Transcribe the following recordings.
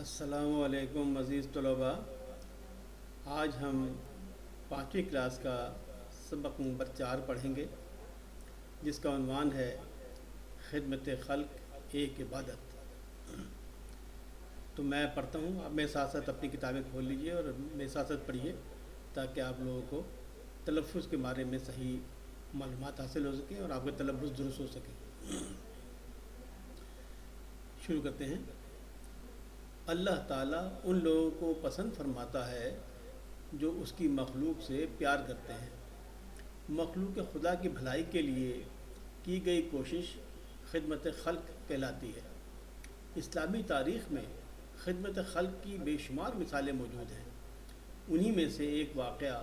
السلام علیکم عزیز طلباء، آج ہم 5ویں کلاس کا سبق نمبر 4 پڑھیں گے، جس کا عنوان ہے خدمت خلق ایک عبادت۔ تو میں پڑھتا ہوں، آپ میرے ساتھ ساتھ اپنی کتابیں کھول لیجئے اور میرے ساتھ ساتھ پڑھیے تاکہ آپ لوگوں کو تلفظ کے بارے میں صحیح معلومات حاصل ہو سکیں اور آپ کا تلفظ درست ہو سکے۔ شروع کرتے ہیں۔ اللہ تعالیٰ ان لوگوں کو پسند فرماتا ہے جو اس کی مخلوق سے پیار کرتے ہیں۔ مخلوق خدا کی بھلائی کے لیے کی گئی کوشش خدمت خلق کہلاتی ہے۔ اسلامی تاریخ میں خدمت خلق کی بے شمار مثالیں موجود ہیں۔ انہی میں سے ایک واقعہ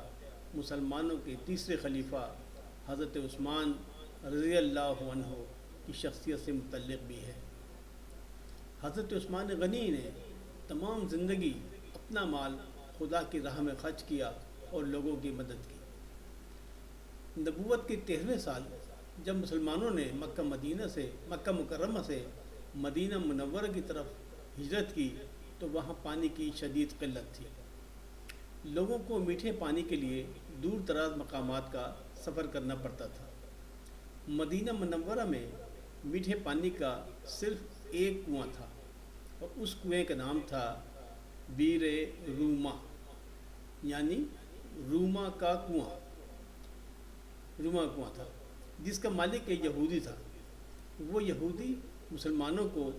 مسلمانوں کے تیسرے خلیفہ حضرت عثمان رضی اللہ عنہ کی شخصیت سے متعلق بھی ہے۔ حضرت عثمان غنی نے تمام زندگی اپنا مال خدا کی راہ میں خرچ کیا اور لوگوں کی مدد کی۔ نبوت کے 13ویں سال جب مسلمانوں نے مکہ مکرمہ سے مدینہ منورہ کی طرف ہجرت کی تو وہاں پانی کی شدید قلت تھی۔ لوگوں کو میٹھے پانی کے لیے دور دراز مقامات کا سفر کرنا پڑتا تھا۔ مدینہ منورہ میں میٹھے پانی کا صرف ایک کنواں تھا اور اس کنویں کا نام تھا بیر روما، یعنی روما کا کنواں۔ روما کنواں تھا جس کا مالک ایک یہودی تھا۔ وہ یہودی مسلمانوں کو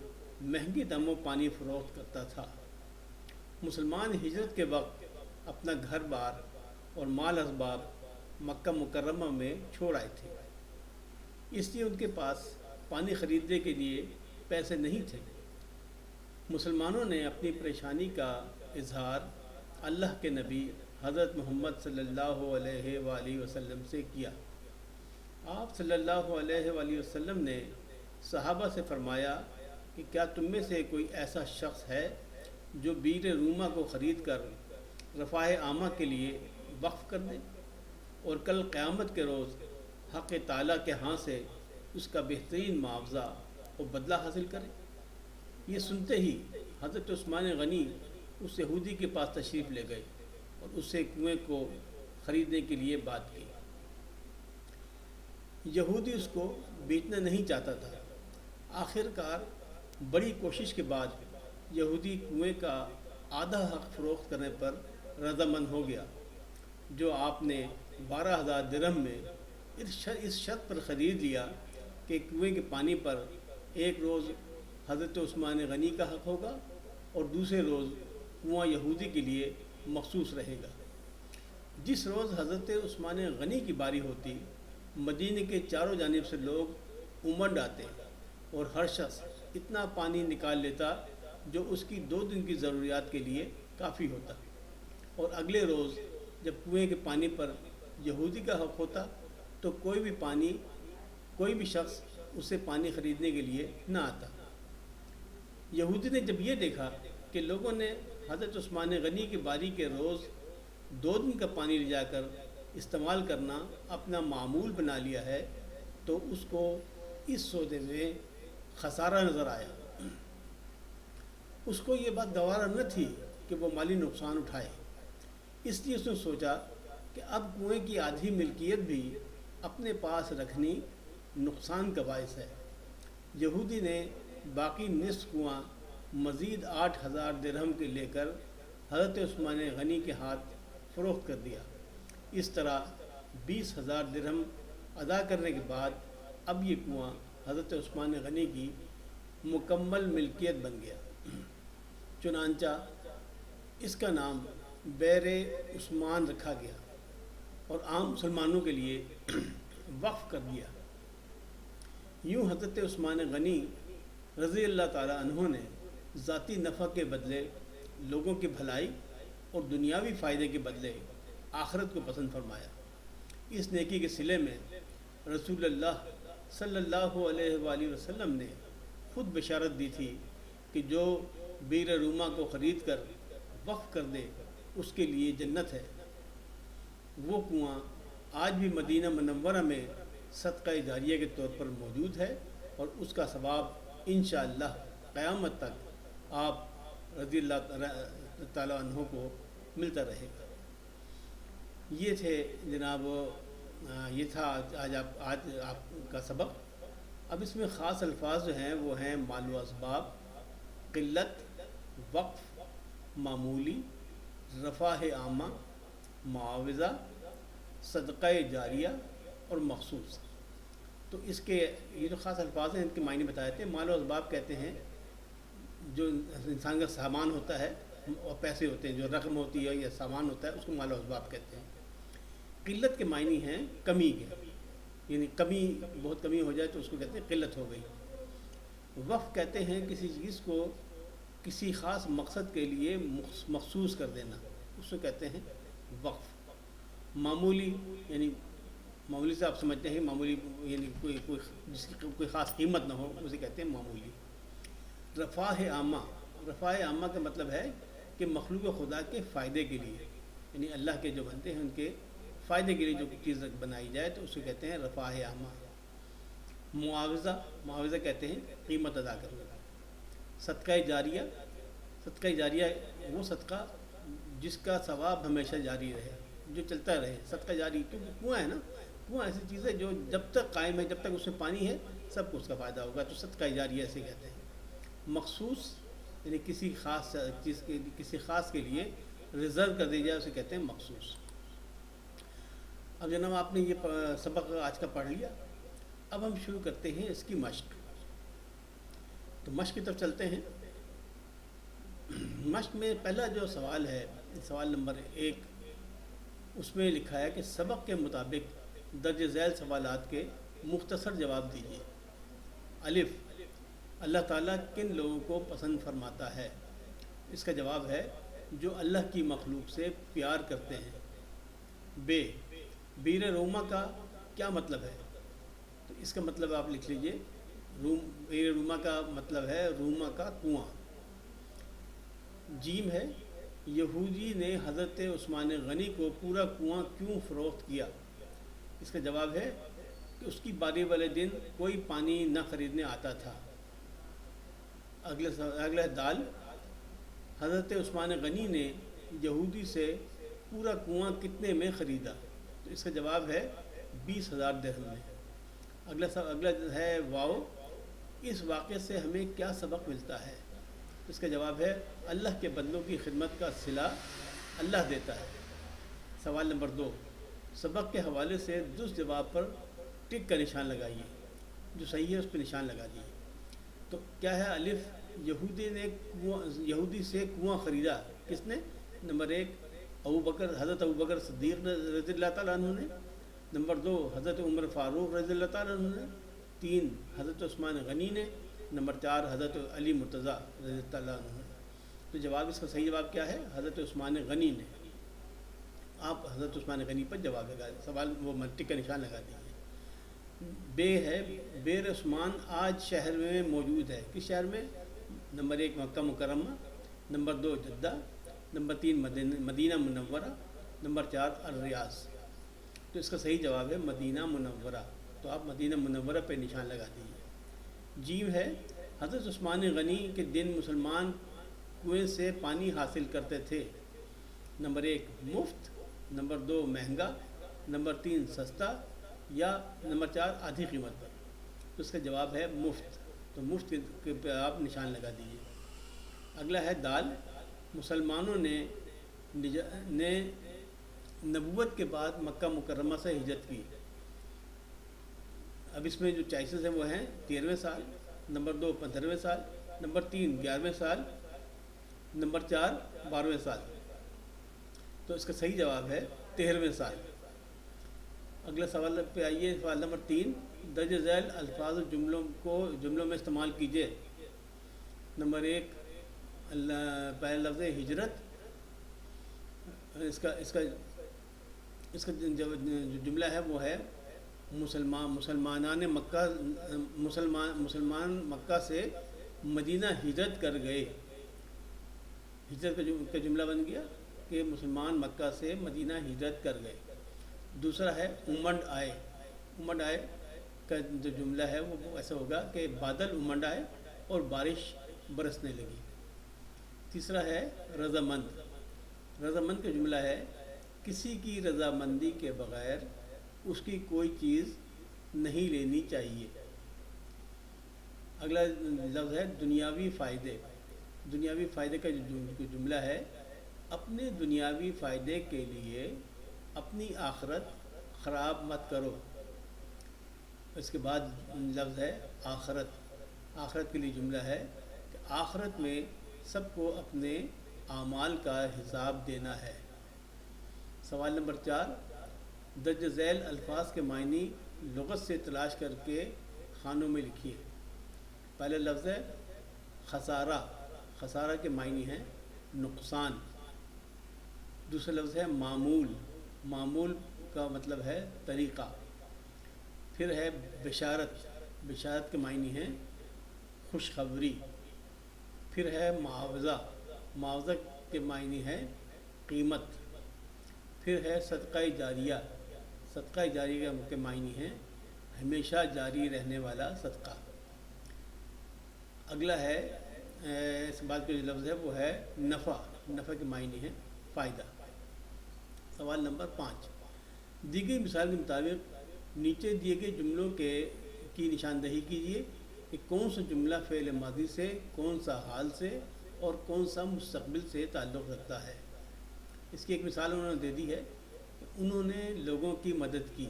مہنگے داموں پانی فروخت کرتا تھا۔ مسلمان ہجرت کے وقت اپنا گھر بار اور مال اسباب مکہ مکرمہ میں چھوڑ آئے تھے، اس لیے ان کے پاس پانی خریدنے کے لیے پیسے نہیں تھے۔ مسلمانوں نے اپنی پریشانی کا اظہار اللہ کے نبی حضرت محمد صلی اللہ علیہ وآلہ وسلم سے کیا۔ آپ صلی اللہ علیہ وآلہ وسلم نے صحابہ سے فرمایا کہ کیا تم میں سے کوئی ایسا شخص ہے جو بیر روما کو خرید کر رفاہ عامہ کے لیے وقف کر دے اور کل قیامت کے روز حق تعالیٰ کے ہاں سے اس کا بہترین معاوضہ اور بدلہ حاصل کرے؟ یہ سنتے ہی حضرت عثمان غنی اس یہودی کے پاس تشریف لے گئے اور اس سے کنویں کو خریدنے کے لیے بات کی۔ یہودی اس کو بیچنا نہیں چاہتا تھا۔ آخر کار بڑی کوشش کے بعد یہودی کنویں کا آدھا حق فروخت کرنے پر رضامند ہو گیا، جو آپ نے 12,000 درہم میں اس شرط پر خرید لیا کہ کنویں کے پانی پر ایک روز حضرت عثمان غنی کا حق ہوگا اور دوسرے روز کنواں یہودی کے لیے مخصوص رہے گا۔ جس روز حضرت عثمان غنی کی باری ہوتی، مدینے کے چاروں جانب سے لوگ امنڈ آتے اور ہر شخص اتنا پانی نکال لیتا جو اس کی 2 دن کی ضروریات کے لیے کافی ہوتا، اور اگلے روز جب کنویں کے پانی پر یہودی کا حق ہوتا تو کوئی بھی شخص اسے پانی خریدنے کے لیے نہ آتا۔ یہودی نے جب یہ دیکھا کہ لوگوں نے حضرت عثمان غنی کی باری کے روز 2 دن کا پانی لے جا کر استعمال کرنا اپنا معمول بنا لیا ہے تو اس کو اس سودے میں خسارہ نظر آیا۔ اس کو یہ بات گوارا نہ تھی کہ وہ مالی نقصان اٹھائے، اس لیے اس نے سوچا کہ اب کنویں کی آدھی ملکیت بھی اپنے پاس رکھنی نقصان کا باعث ہے۔ یہودی نے باقی نصف کنواں مزید 8,000 درہم کے لے کر حضرت عثمان غنی کے ہاتھ فروخت کر دیا۔ اس طرح 20,000 درہم ادا کرنے کے بعد اب یہ کنواں حضرت عثمان غنی کی مکمل ملکیت بن گیا۔ چنانچہ اس کا نام بیر عثمان رکھا گیا اور عام مسلمانوں کے لیے وقف کر دیا۔ یوں حضرت عثمان غنی رضی اللہ تعالیٰ عنہ نے ذاتی نفع کے بدلے لوگوں کی بھلائی اور دنیاوی فائدے کے بدلے آخرت کو پسند فرمایا۔ اس نیکی کے صلے میں رسول اللہ صلی اللہ علیہ وآلہ وسلم نے خود بشارت دی تھی کہ جو بیر روما کو خرید کر وقف کر دے اس کے لیے جنت ہے۔ وہ کنواں آج بھی مدینہ منورہ میں صدقہ جاریہ کے طور پر موجود ہے اور اس کا ثواب انشاءاللہ قیامت تک آپ رضی اللہ تعالیٰ عنہ کو ملتا رہے گا۔ یہ تھے جناب، یہ تھا آج آپ کا سبق۔ اب اس میں خاص الفاظ جو ہیں وہ ہیں مال و اسباب، قلت، وقف، معمولی، رفاہ عامہ، معاوضہ، صدقہ جاریہ اور مخصوص۔ تو اس کے یہ جو خاص الفاظ ہیں ان کے معنی بتائے تھے۔ مال و اسباب کہتے ہیں جو انسان کا سامان ہوتا ہے اور پیسے ہوتے ہیں، جو رقم ہوتی ہے یا سامان ہوتا ہے اس کو مال و اسباب کہتے ہیں۔ قلت کے معنی ہیں کمی کے، یعنی کمی، بہت کمی ہو جائے تو اس کو کہتے ہیں قلت ہو گئی۔ وقف کہتے ہیں کسی چیز کو کسی خاص مقصد کے لیے مخصوص کر دینا، اس کو کہتے ہیں وقف۔ معمولی یعنی معمولی سے آپ سمجھتے ہیں معمولی یعنی کوئی جس کی کوئی خاص قیمت نہ ہو، اسے کہتے ہیں معمولی۔ رفاہ عامہ، رفاہ عامہ کا مطلب ہے کہ مخلوق خدا کے فائدے کے لیے، یعنی اللہ کے جو بنتے ہیں ان کے فائدے کے لیے جو چیز بنائی جائے تو اسے کہتے ہیں رفاہ عامہ۔ معاوضہ، معاوضہ کہتے ہیں قیمت ادا کرنا۔ صدقہ جاریہ، صدقہ جاریہ وہ صدقہ جس کا ثواب ہمیشہ جاری رہے، جو چلتا رہے۔ صدقہ جاری کیونکہ کنواں ہے نا، کنواں ایسی چیز ہے جو جب تک قائم ہے، جب تک اس میں پانی ہے سب کو اس کا فائدہ ہوگا، تو صدقہ جاریہ ایسے کہتے ہیں۔ مخصوص یعنی کسی خاص چیز کے، کسی خاص کے لیے ریزرو کر دی جائے اسے کہتے ہیں مخصوص۔ اب جناب آپ نے یہ سبق آج کا پڑھ لیا، اب ہم شروع کرتے ہیں اس کی مشق۔ تو مشق کی طرف چلتے ہیں۔ مشق میں پہلا جو سوال ہے، سوال نمبر 1، اس میں لکھا ہے کہ سبق کے مطابق درج ذیل سوالات کے مختصر جواب دیجیے۔ الف، اللہ تعالیٰ کن لوگوں کو پسند فرماتا ہے؟ اس کا جواب ہے جو اللہ کی مخلوق سے پیار کرتے ہیں۔ بے، بیر روما کا کیا مطلب ہے؟ تو اس کا مطلب آپ لکھ لیجئے، بیر روما کا مطلب ہے روما کا کنواں۔ جیم ہے، یہودی نے حضرت عثمان غنی کو پورا کنواں کیوں فروخت کیا؟ اس کا جواب ہے کہ اس کی باری والے دن کوئی پانی نہ خریدنے آتا تھا۔ اگلا دال، حضرت عثمان غنی نے یہودی سے پورا کنواں کتنے میں خریدا؟ تو اس کا جواب ہے 20,000 درہم میں۔ اگلا ہے واو، اس واقعے سے ہمیں کیا سبق ملتا ہے؟ اس کا جواب ہے اللہ کے بندوں کی خدمت کا صلہ اللہ دیتا ہے۔ سوال نمبر 2، سبق کے حوالے سے درست جواب پر ٹک کا نشان لگائیے، جو صحیح ہے اس پہ نشان لگا دیجیے۔ تو کیا ہے؟ الف، یہودی سے کنواں خریدا، کس نے؟ نمبر 1 حضرت ابوبکر صدیق رضی اللہ تعالیٰ عنہ نے۔ نمبر 2 حضرت عمر فاروق رضی اللہ تعالیٰ عنہ نے۔ 3 حضرت عثمان غنی نے۔ نمبر 4 حضرت علی مرتضیٰ رضی اللہ عنہ نے۔ تو جواب، اس کا صحیح جواب کیا ہے؟ حضرت عثمان غنی نے۔ آپ حضرت عثمان غنی پر جواب لگا دیں، سوال وہ ٹک کا نشان لگا دیجیے۔ بے ہے، بیر عثمان آج شہر میں موجود ہے، کس شہر میں؟ نمبر 1 مکہ مکرمہ، نمبر 2 جدہ، نمبر 3 مدینہ منورہ، نمبر 4 الریاض۔ تو اس کا صحیح جواب ہے مدینہ منورہ، تو آپ مدینہ منورہ پہ نشان لگا دیجیے۔ جیم ہے، حضرت عثمان غنی کے دن مسلمان کنویں سے پانی حاصل کرتے تھے۔ نمبر 1 مفت، نمبر 2 مہنگا، نمبر 3 سستا، یا نمبر 4 آدھی قیمت پر۔ تو اس کا جواب ہے مفت، تو مفت کے پہ آپ نشان لگا دیجیے۔ اگلا ہے دال، مسلمانوں نے نبوت کے بعد مکہ مکرمہ سے ہجرت کی۔ اب اس میں جو چوائسز ہیں وہ ہیں 13ویں سال، نمبر 2 15ویں سال، نمبر 3 11ویں سال، نمبر 4 12ویں سال۔ تو اس کا صحیح جواب ہے 13ویں سال۔ اگلا سوال پہ آئیے، سوال نمبر 3، درج ذیل الفاظ جملوں میں استعمال کیجیے۔ نمبر 1 پہلا لفظ ہجرت، اس کا جو جملہ ہے وہ ہے مسلمان مکہ سے مدینہ ہجرت کر گئے۔ ہجرت کا جملہ بن گیا کہ مسلمان مکہ سے مدینہ ہجرت کر گئے۔ دوسرا ہے امنڈ آئے، امنڈ آئے کا جو جملہ ہے وہ ایسا ہوگا کہ بادل امنڈ آئے اور بارش برسنے لگی۔ تیسرا ہے رضامند۔ رضامند کا جملہ ہے کسی کی رضامندی کے بغیر اس کی کوئی چیز نہیں لینی چاہیے۔ اگلا لفظ ہے دنیاوی فائدے۔ دنیاوی فائدے کا جو جملہ ہے اپنے دنیاوی فائدے کے لیے اپنی آخرت خراب مت کرو۔ اس کے بعد لفظ ہے آخرت۔ آخرت کے لیے جملہ ہے کہ آخرت میں سب کو اپنے اعمال کا حساب دینا ہے۔ سوال نمبر 4، درج ذیل الفاظ کے معنی لغت سے تلاش کر کے خانوں میں لکھیے۔ پہلا لفظ ہے خسارہ۔ خسارہ کے معنی ہیں نقصان۔ دوسرا لفظ ہے معمول۔ معمول کا مطلب ہے طریقہ۔ پھر ہے بشارت۔ بشارت کے معنی ہیں خوشخبری۔ پھر ہے معاوضہ۔ معاوضہ کے معنی ہے قیمت۔ پھر ہے صدقہ جاریہ۔ صدقہ جاریہ کے معنی ہیں ہمیشہ جاری رہنے والا صدقہ۔ اگلا ہے اس بات کا جو لفظ ہے وہ ہے نفع۔ نفع کے معنی ہے فائدہ۔ سوال نمبر 5، دی گئی مثال کے مطابق نیچے دیے گئے جملوں کی نشاندہی کیجیے کہ کون سا جملہ فعل ماضی سے، کون سا حال سے اور کون سا مستقبل سے تعلق رکھتا ہے۔ اس کی ایک مثال انہوں نے دے دی ہے کہ انہوں نے لوگوں کی مدد کی،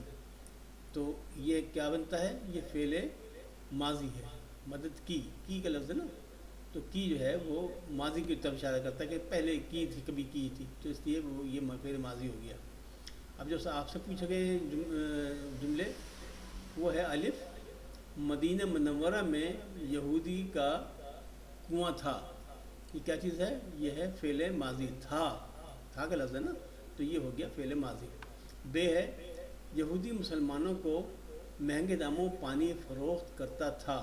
تو یہ کیا بنتا ہے؟ یہ فعل ماضی ہے۔ مدد کی کا لفظ ہے نا، تو کی جو ہے وہ ماضی کی طرف اشارہ کرتا ہے کہ پہلے کی تھی، کبھی کی تھی، تو اس لیے وہ یہ فعل ماضی ہو گیا۔ اب جو آپ سے پوچھے گئے جملے وہ ہے الف، مدینہ منورہ میں یہودی کا کنواں تھا۔ یہ کیا چیز ہے؟ یہ ہے فعل ماضی تھا۔ تھا کا لفظ ہے نا، تو یہ ہو گیا فعل ماضی۔ بے ہے یہودی مسلمانوں کو مہنگے داموں پانی فروخت کرتا تھا۔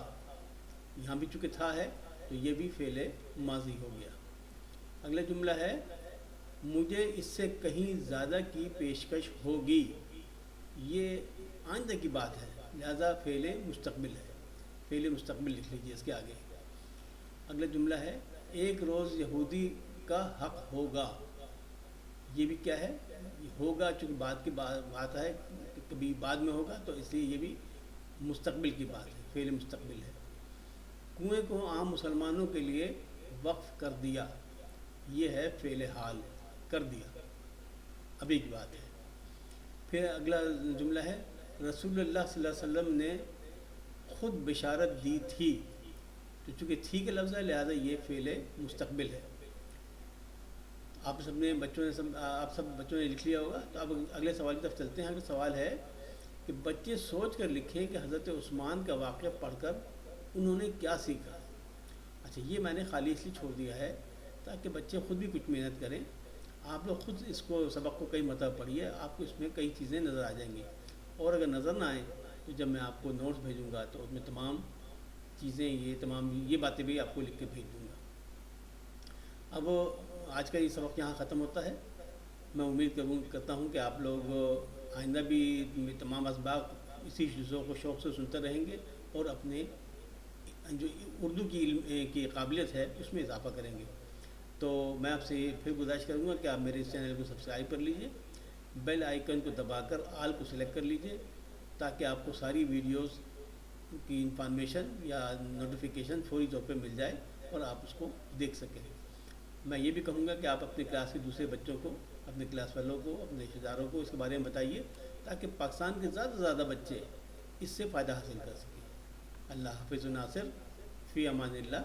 یہاں بھی چونکہ تھا ہے تو یہ بھی فعل ماضی ہو گیا۔ اگلا جملہ ہے مجھے اس سے کہیں زیادہ کی پیشکش ہوگی۔ یہ آئندہ کی بات ہے، لہذا فعل مستقبل ہے۔ فعل مستقبل لکھ لیجیے اس کے آگے۔ اگلا جملہ ہے ایک روز یہودی کا حق ہوگا۔ یہ بھی کیا ہے؟ یہ ہوگا، چونکہ بعد کی بات ہے، کبھی بعد میں ہوگا، تو اس لیے یہ بھی مستقبل کی بات ہے، فعل مستقبل ہے۔ کنویں کو عام مسلمانوں کے لیے وقف کر دیا۔ یہ ہے فعل حال، کر دیا، ابھی کی بات ہے۔ پھر اگلا جملہ ہے رسول اللہ صلی اللہ علیہ وسلم نے خود بشارت دی تھی۔ تو چونکہ تھی کا لفظ ہے لہذا یہ فعل مستقبل ہے۔ آپ سب بچوں نے لکھ لیا ہوگا، تو اب اگلے سوال کی طرف چلتے ہیں۔ اگلا سوال ہے کہ بچے سوچ کر لکھیں کہ حضرت عثمان کا واقعہ پڑھ کر انہوں نے کیا سیکھا۔ اچھا، یہ میں نے خالی اس لیے چھوڑ دیا ہے تاکہ بچے خود بھی کچھ محنت کریں۔ آپ لوگ خود اس سبق کو کئی مرتبہ پڑھیے، آپ کو اس میں کئی چیزیں نظر آ جائیں گی، اور اگر نظر نہ آئیں تو جب میں آپ کو نوٹس بھیجوں گا تو اس میں تمام چیزیں یہ باتیں بھی آپ کو لکھ کے بھیج دوں گا۔ اب آج کا یہ سبق یہاں ختم ہوتا ہے۔ میں امید کرتا ہوں کہ آپ لوگ آئندہ بھی تمام اسباق اسی چیزوں کو شوق سے سنتے رہیں گے اور اپنے جو اردو کی علم کی قابلیت ہے اس میں اضافہ کریں گے۔ تو میں آپ سے پھر گزارش کروں گا کہ آپ میرے اس چینل کو سبسکرائب کر لیجئے، بیل آئیکن کو دبا کر آل کو سلیکٹ کر لیجئے تاکہ آپ کو ساری ویڈیوز کی انفارمیشن یا نوٹیفیکیشن فوری طور پہ مل جائے اور آپ اس کو دیکھ سکیں۔ میں یہ بھی کہوں گا کہ آپ اپنے کلاس کے دوسرے بچوں کو، اپنے کلاس والوں کو، اپنے رشتہ داروں کو اس کے بارے میں بتائیے تاکہ پاکستان کے زیادہ سے زیادہ بچے اس سے فائدہ حاصل کر سکیں۔ اللہ حافظ و ناصر، فی امان اللہ۔